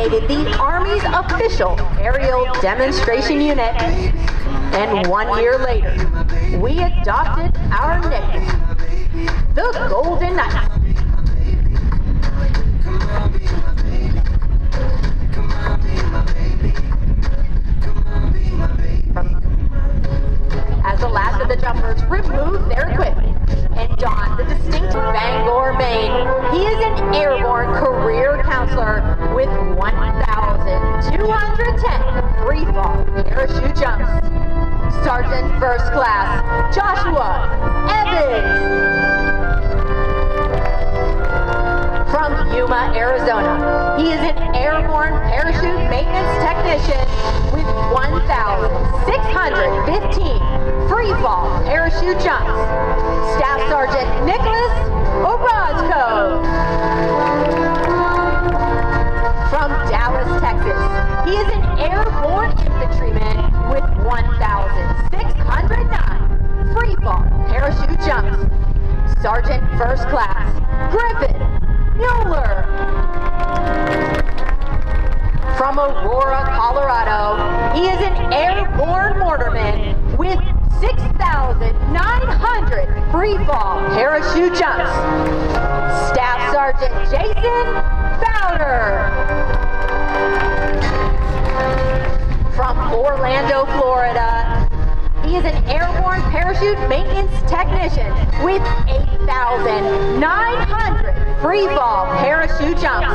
created the Army's official aerial demonstration unit. And 1 year later, we adopted our nickname, the Golden Knights. As the last of the jumpers removed their equipment and donned the distinctive Bangor mane, he is an airborne career counselor with 1,210 free fall parachute jumps. Sergeant First Class Joshua Evans. From Yuma, Arizona, he is an airborne parachute maintenance technician with 1,615 free fall parachute jumps. Staff Sergeant Nicholas Orozco. From Dallas, Texas, he is an airborne infantryman with 1,609 free fall parachute jumps. Sergeant First Class Griffin Mueller. From Aurora, Colorado, he is an airborne mortarman with 6,900 free fall parachute jumps. Staff Sergeant Jason Bowder. From Orlando, Florida, he is an airborne parachute maintenance technician with 8,900 free fall parachute jumps.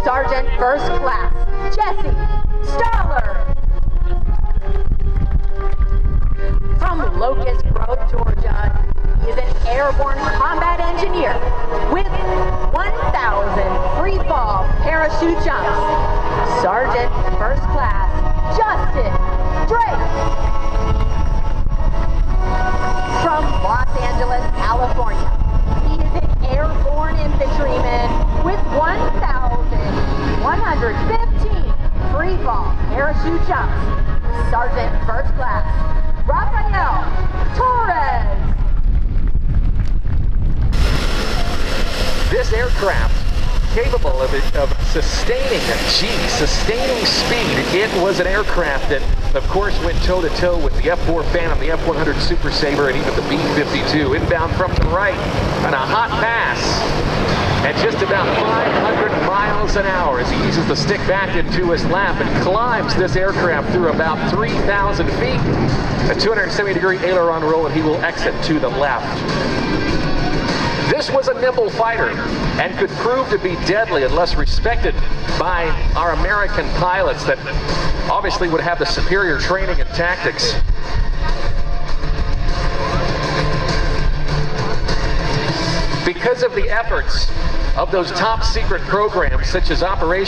Sergeant First Class Jesse Stoller. From Locust Grove, Georgia, he is an airborne combat engineer with 1,000 free fall parachute jumps. Sergeant First Class Justin Drake. From Los Angeles, California, he is an airborne infantryman with 1,115 free fall parachute jumps. Sergeant First Class Rafael Torres. This aircraft, capable of sustaining sustaining speed. It was an aircraft that, of course, went toe-to-toe with the F-4 Phantom, the F-100 Super Sabre, and even the B-52. Inbound from the right on a hot pass at just about 500 miles an hour as he uses the stick back into his lap and climbs this aircraft through about 3,000 feet. A 270-degree aileron roll, and he will exit to the left. This was a nimble fighter and could prove to be deadly unless respected by our American pilots that obviously would have the superior training and tactics. Because of the efforts of those top secret programs such as Operation